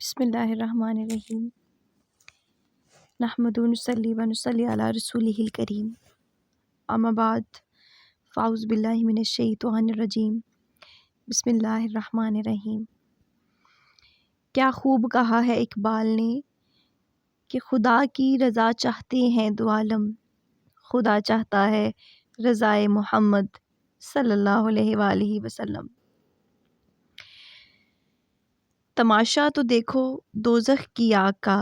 بسم اللہ الرحمن الرحیم نحمد ونصلی ونصلی علی رسولہ الکریم اما بعد فاعوذ باللہ من الشیطان الرجیم بسم اللہ الرحمن الرحیم۔ کیا خوب کہا ہے اقبال نے کہ خدا کی رضا چاہتے ہیں دو عالم، خدا چاہتا ہے رضائے محمد صلی اللہ علیہ وآلہ وسلم۔ تماشا تو دیکھو دوزخ کی آگ کا،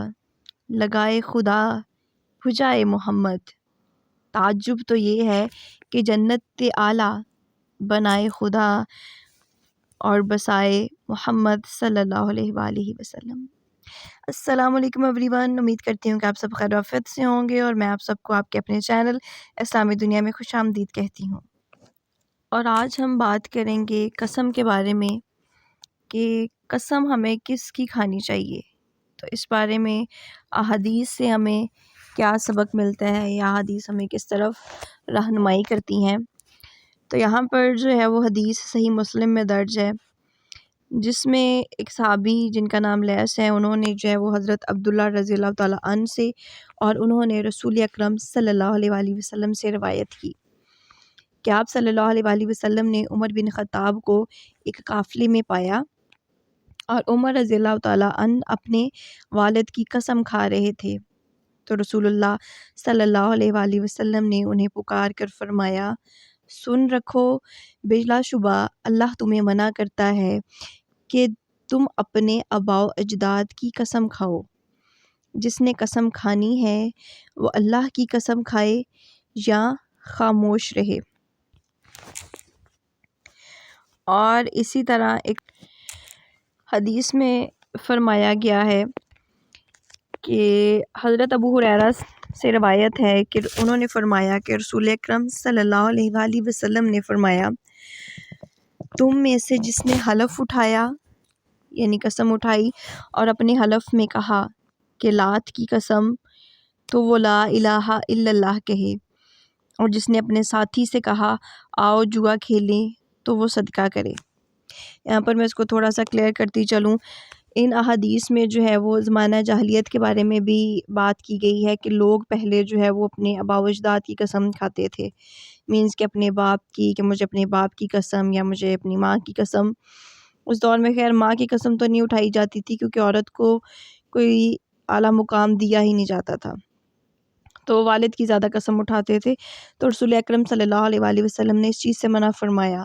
لگائے خدا بھجائے محمد۔ تعجب تو یہ ہے کہ جنت اعلیٰ بنائے خدا اور بسائے محمد صلی اللہ علیہ وآلہ وسلم۔ السلام علیکم ایوری ون، امید کرتی ہوں کہ آپ سب خیر و عافیت سے ہوں گے، اور میں آپ سب کو آپ کے اپنے چینل اسلامی دنیا میں خوش آمدید کہتی ہوں۔ اور آج ہم بات کریں گے قسم کے بارے میں کہ قسم ہمیں کس کی کھانی چاہیے۔ تو اس بارے میں احادیث سے ہمیں کیا سبق ملتا ہے یا حدیث ہمیں کس طرف رہنمائی کرتی ہیں۔ تو یہاں پر جو ہے وہ حدیث صحیح مسلم میں درج ہے، جس میں ایک صحابی جن کا نام لیث ہے، انہوں نے جو ہے وہ حضرت عبداللہ رضی اللہ تعالیٰ عنہ سے، اور انہوں نے رسول اکرم صلی اللہ علیہ وآلہ وسلم سے روایت کی کہ آپ صلی اللہ علیہ وآلہ وسلم نے عمر بن خطاب کو ایک قافلے میں پایا، اور عمر رضی اللہ تعالیٰ عنہ اپنے والد کی قسم کھا رہے تھے۔ تو رسول اللہ صلی اللہ علیہ وآلہ وسلم نے انہیں پکار کر فرمایا، سن رکھو، بلا شبہ اللہ تمہیں منع کرتا ہے کہ تم اپنے آباء و اجداد کی قسم کھاؤ۔ جس نے قسم کھانی ہے وہ اللہ کی قسم کھائے یا خاموش رہے۔ اور اسی طرح ایک حدیث میں فرمایا گیا ہے کہ حضرت ابو ہریرہ سے روایت ہے کہ انہوں نے فرمایا کہ رسول اکرم صلی اللہ علیہ وآلہ وسلم نے فرمایا، تم میں سے جس نے حلف اٹھایا یعنی قسم اٹھائی اور اپنے حلف میں کہا کہ لات کی قسم، تو وہ لا الہ الا اللہ کہے، اور جس نے اپنے ساتھی سے کہا آؤ جوا کھیلیں، تو وہ صدقہ کرے۔ یہاں پر میں اس کو تھوڑا سا کلیئر کرتی چلوں، ان احادیث میں جو ہے وہ زمانہ جاہلیت کے بارے میں بھی بات کی گئی ہے کہ لوگ پہلے جو ہے وہ اپنے آباء و اجداد کی قسم کھاتے تھے، مینس کہ اپنے باپ کی، کہ مجھے اپنے باپ کی قسم یا مجھے اپنی ماں کی قسم۔ اس دور میں خیر ماں کی قسم تو نہیں اٹھائی جاتی تھی، کیونکہ عورت کو کوئی اعلیٰ مقام دیا ہی نہیں جاتا تھا، تو والد کی زیادہ قسم اٹھاتے تھے۔ تو رسول اکرم صلی اللہ علیہ وآلہ وسلم نے اس چیز سے منع فرمایا،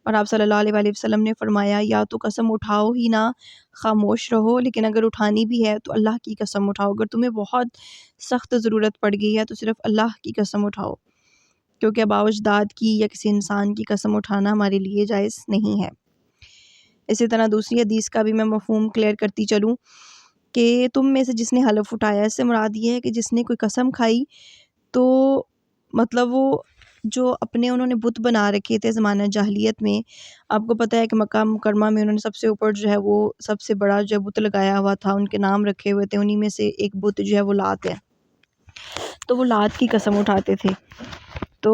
اور آپ صلی اللہ علیہ وآلہ وسلم نے فرمایا یا تو قسم اٹھاؤ ہی نہ، خاموش رہو، لیکن اگر اٹھانی بھی ہے تو اللہ کی قسم اٹھاؤ۔ اگر تمہیں بہت سخت ضرورت پڑ گئی ہے تو صرف اللہ کی قسم اٹھاؤ، کیونکہ آباء و اجداد کی یا کسی انسان کی قسم اٹھانا ہمارے لیے جائز نہیں ہے۔ اسی طرح دوسری حدیث کا بھی میں مفہوم کلیئر کرتی چلوں کہ تم میں سے جس نے حلف اٹھایا، اس سے مراد یہ ہے کہ جس نے کوئی قسم کھائی تو مطلب وہ جو اپنے انہوں نے بت بنا رکھے تھے زمانہ جاہلیت میں، آپ کو پتہ ہے کہ مکہ مکرمہ میں انہوں نے سب سے اوپر جو ہے وہ سب سے بڑا جو ہے بت لگایا ہوا تھا، ان کے نام رکھے ہوئے تھے، انہی میں سے ایک بت جو ہے وہ لات ہے، تو وہ لات کی قسم اٹھاتے تھے۔ تو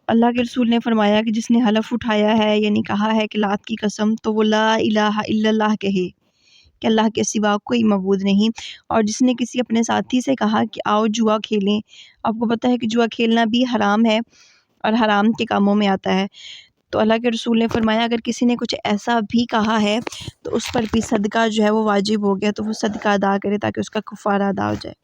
اللہ کے رسول نے فرمایا کہ جس نے حلف اٹھایا ہے یعنی کہا ہے کہ لات کی قسم، تو وہ لا الہ الا اللہ کہے کہ اللہ کے سوا کوئی معبود نہیں، اور جس نے کسی اپنے ساتھی سے کہا کہ آؤ جوا کھیلیں، آپ کو پتہ ہے کہ جوا کھیلنا بھی حرام ہے اور حرام کے کاموں میں آتا ہے، تو اللہ کے رسول نے فرمایا اگر کسی نے کچھ ایسا بھی کہا ہے تو اس پر بھی صدقہ جو ہے وہ واجب ہو گیا، تو وہ صدقہ ادا کرے تاکہ اس کا کفارہ ادا ہو جائے۔